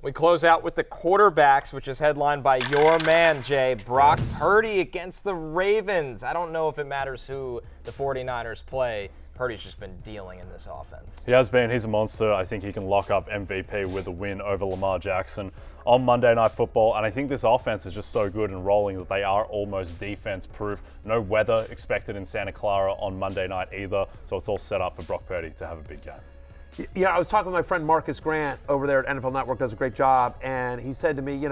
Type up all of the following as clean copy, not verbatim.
We close out with the quarterbacks, which is headlined by your man, Jay. Brock Purdy against the Ravens. I don't know if it matters who the 49ers play. Purdy's just been dealing in this offense. He has been. He's a monster. I think he can lock up MVP with a win over Lamar Jackson on Monday Night Football. And I think this offense is just so good and rolling that they are almost defense-proof. No weather expected in Santa Clara on Monday night either. So it's all set up for Brock Purdy to have a big game. Yeah, I was talking with my friend Marcus Grant over there at NFL Network, does a great job, and he said to me,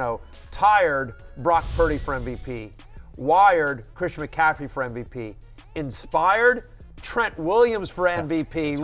tired, Brock Purdy for MVP, wired, Christian McCaffrey for MVP, inspired, Trent Williams for MVP.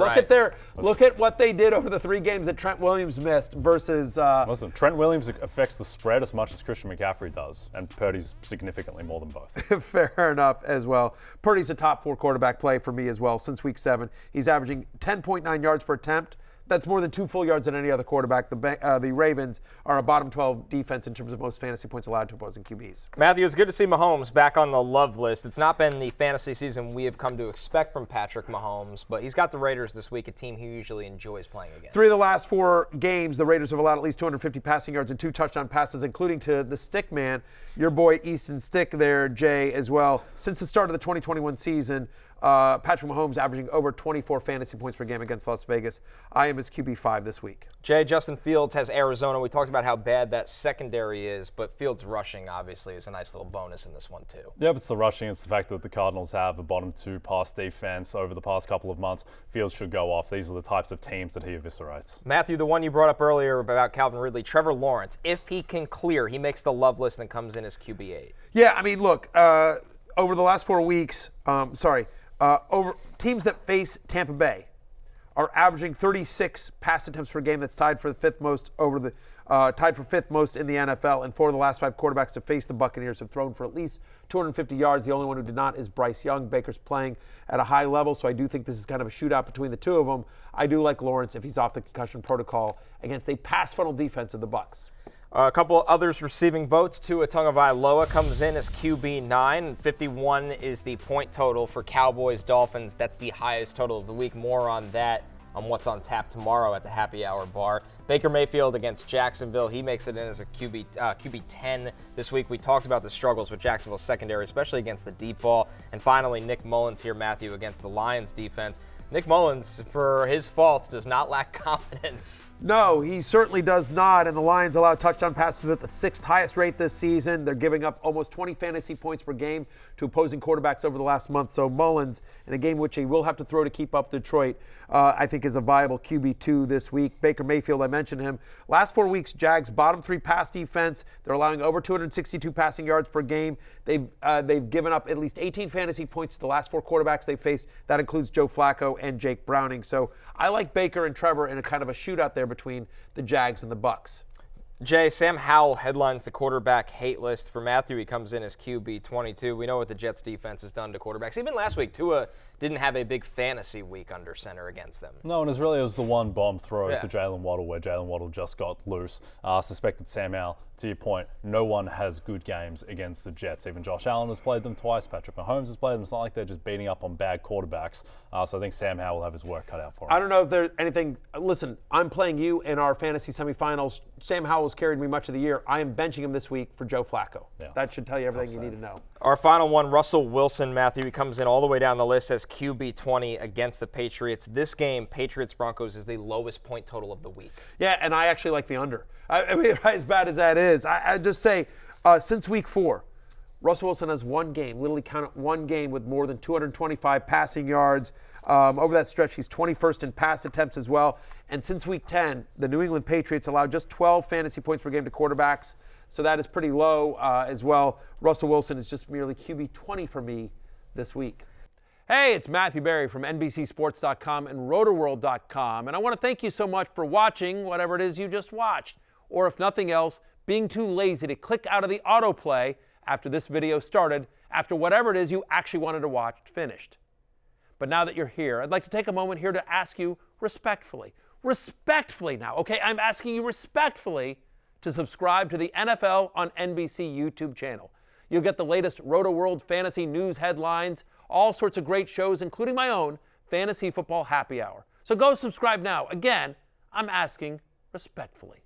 Look at what they did over the 3 games that Trent Williams missed versus. Listen, Trent Williams affects the spread as much as Christian McCaffrey does, and Purdy's significantly more than both. Fair enough as well. Purdy's a top 4 quarterback play for me as well since week 7. He's averaging 10.9 yards per attempt. That's more than 2 full yards than any other quarterback. The Ravens are a bottom 12 defense in terms of most fantasy points allowed to opposing QBs. Matthew, it's good to see Mahomes back on the love list. It's not been the fantasy season we have come to expect from Patrick Mahomes, but he's got the Raiders this week, a team he usually enjoys playing against. 3 of the last 4 games, the Raiders have allowed at least 250 passing yards and 2 touchdown passes, including to the stick man, your boy Easton Stick there, Jay, as well. Since the start of the 2021 season, Patrick Mahomes averaging over 24 fantasy points per game against Las Vegas. I am his QB5 this week. Jay, Justin Fields has Arizona. We talked about how bad that secondary is, but Fields rushing obviously is a nice little bonus in this one too. Yeah, it's the rushing. It's the fact that the Cardinals have a bottom 2 pass defense over the past couple of months. Fields should go off. These are the types of teams that he eviscerates. Matthew, the one you brought up earlier about Calvin Ridley, Trevor Lawrence, if he can clear, he makes the love list and comes in as QB8. Yeah, I mean, look, over the last 4 weeks, over teams that face Tampa Bay are averaging 36 pass attempts per game. That's tied for the 5th most tied for 5th most in the NFL. And 4 of the last 5 quarterbacks to face the Buccaneers have thrown for at least 250 yards. The only one who did not is Bryce Young. Baker's playing at a high level, so I do think this is kind of a shootout between the 2 of them. I do like Lawrence if he's off the concussion protocol against a pass funnel defense of the Bucs. A couple others receiving votes. Tua Tagovailoa comes in as QB9, and 51 is the point total for Cowboys-Dolphins. That's the highest total of the week. More on that on what's on tap tomorrow at the Happy Hour bar. Baker Mayfield against Jacksonville. He makes it in as a QB10 this week. We talked about the struggles with Jacksonville's secondary, especially against the deep ball. And finally, Nick Mullins here, Matthew, against the Lions defense. Nick Mullins, for his faults, does not lack confidence. No, he certainly does not. And the Lions allow touchdown passes at the 6th highest rate this season. They're giving up almost 20 fantasy points per game to opposing quarterbacks over the last month. So Mullins, in a game which he will have to throw to keep up Detroit, I think is a viable QB2 this week. Baker Mayfield, I mentioned him. Last 4 weeks, Jags bottom 3 pass defense. They're allowing over 262 passing yards per game. They've given up at least 18 fantasy points to the last 4 quarterbacks they faced. That includes Joe Flacco and Jake Browning. So I like Baker and Trevor in a kind of a shootout there between the Jags and the Bucs. Jay, Sam Howell headlines the quarterback hate list. For Matthew, he comes in as QB22. We know what the Jets defense has done to quarterbacks. Even last week, Tua didn't have a big fantasy week under center against them. No, and it was the one bomb throw to Jalen Waddle where Jalen Waddle just got loose. Suspected Sam Howell, to your point, no one has good games against the Jets. Even Josh Allen has played them twice. Patrick Mahomes has played them. It's not like they're just beating up on bad quarterbacks. So I think Sam Howell will have his work cut out for him. I don't know if there's anything. Listen, I'm playing you in our fantasy semifinals. Sam Howell's carried me much of the year. I am benching him this week for Joe Flacco. Yeah, that should tell you everything you need to know. Our final one, Russell Wilson, Matthew. He comes in all the way down the list as QB20 against the Patriots. This game, Patriots-Broncos, is the lowest point total of the week. Yeah, and I actually like the under. I mean, as bad as that is, I just say, since week 4, Russell Wilson has one game, literally count one game with more than 225 passing yards. Over that stretch, he's 21st in pass attempts as well. And since week 10, the New England Patriots allowed just 12 fantasy points per game to quarterbacks. So that is pretty low as well. Russell Wilson is just merely QB20 for me this week. Hey, it's Matthew Berry from NBCSports.com and RotorWorld.com. And I want to thank you so much for watching whatever it is you just watched. Or if nothing else, being too lazy to click out of the autoplay after this video started, after whatever it is you actually wanted to watch finished. But now that you're here, I'd like to take a moment here to ask you respectfully now, okay? I'm asking you respectfully to subscribe to the NFL on NBC YouTube channel. You'll get the latest Roto-World fantasy news headlines, all sorts of great shows, including my own Fantasy Football Happy Hour. So go subscribe now. Again, I'm asking respectfully.